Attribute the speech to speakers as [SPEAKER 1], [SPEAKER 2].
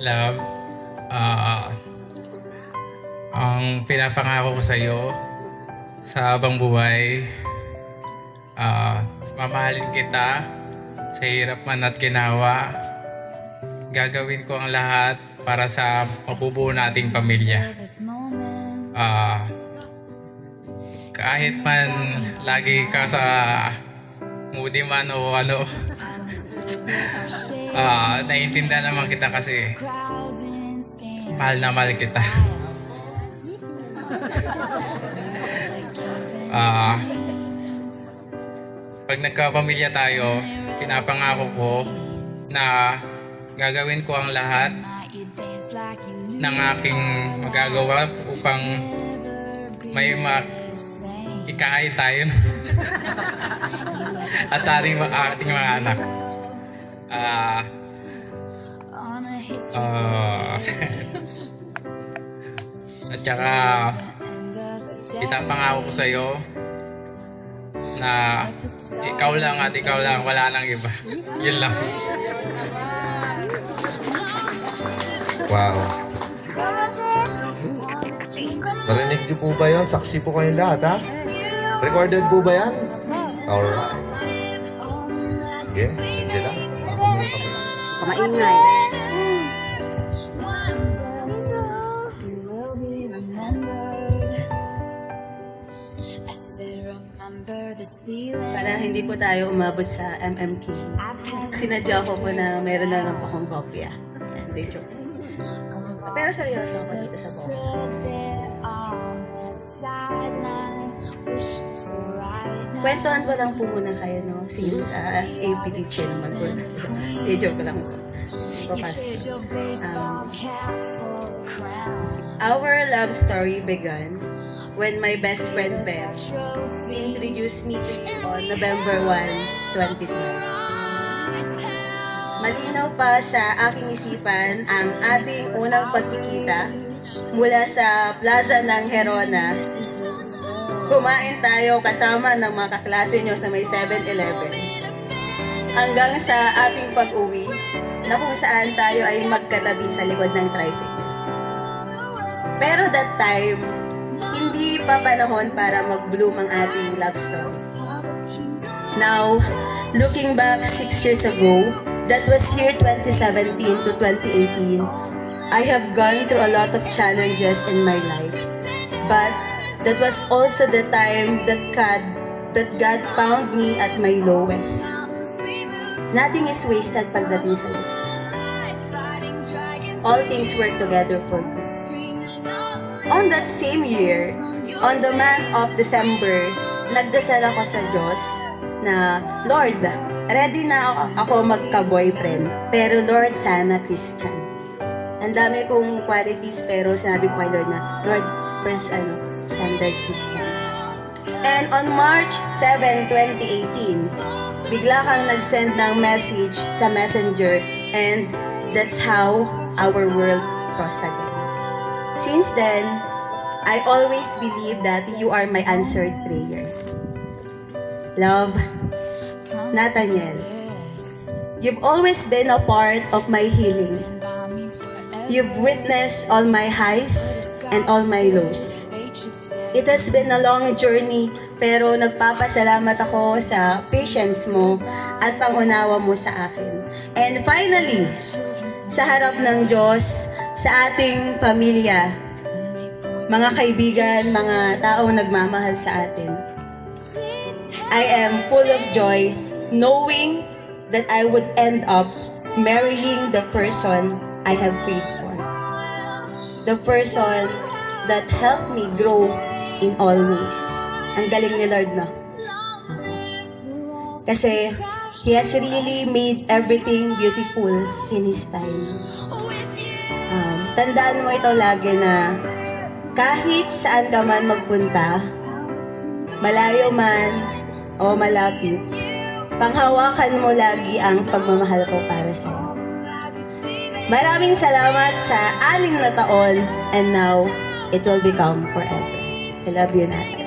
[SPEAKER 1] Love, ah, ang pinapangako ko sa iyo sa habang buhay, mamahalin kita sa hirap man at ginawa. Gagawin ko ang lahat para sa mabubuo nating pamilya. Kahit man lagi ka sa moody man o ano, naiintindihan naman kita kasi mahal na mahal kita. Pag nagkapamilya tayo, pinapangako ko na gagawin ko ang lahat ng aking magagawa upang may ikain tayo at ating mga anak. At saka ipapangako ko sa iyo na ikaw lang at ikaw lang, wala nang iba. Yun lang.
[SPEAKER 2] Wow. Narinig niyo po ba yan? Saksi po kayong lahat, ha? Recorded po ba yan? Alright. Sige, hindi lang.
[SPEAKER 3] Kamaingay. Para hindi po tayo umabot sa MMK, sinadya ko po na meron na lang po akong kopya. Yan, hindi joke. Pero seryoso ako dito sa buhay. Kwentuhan ko lang po muna kayo, no? Since AP teacher naman po. Hindi joke lang po. Our love story began when my best friend Bev introduced me to you on November 1, 2012. Malinaw pa sa aking isipan ang ating unang pagkikita mula sa plaza ng Herona. Kumain tayo kasama ng mga kaklase nyo sa may 7-Eleven. Hanggang sa ating pag-uwi na kung saan tayo ay magkatabi sa likod ng tricycle. Pero that time, hindi pa panahon para mag-bloom ang ating love story. Now, looking back 6 years ago, that was year 2017 to 2018, I have gone through a lot of challenges in my life. But that was also the time that God found me at my lowest. Nothing is wasted pagdating sa Diyos. All things work together for good. On that same year, on the month of December, nagdasal ako sa Diyos na, Lord, ready na ako magka-boyfriend, pero Lord, sana Christian. Ang dami kong qualities, pero sabi ko kay Lord na, Lord, first, standard Christian. And on March 7, 2018, bigla kang nag-send ng message sa Messenger, and that's how our world crossed again. Since then, I always believe that you are my answered prayers. Love, Nathaniel, you've always been a part of my healing. You've witnessed all my highs and all my lows. It has been a long journey, pero nagpapasalamat ako sa patience mo at pangunawa mo sa akin. And finally, sa harap ng Diyos, sa ating pamilya, mga kaibigan, mga taong nagmamahal sa atin, I am full of joy knowing that I would end up marrying the person I have prayed for. The person that helped me grow in all ways. Ang galing ni Lord, no? Kasi He has really made everything beautiful in His time. Tandaan mo ito lagi na kahit saan ka man magpunta, malayo man o malapit, panghawakan mo lagi ang pagmamahal ko para sa'yo. Maraming salamat sa 6 na taon, and now, it will become forever. I love you, Nathan.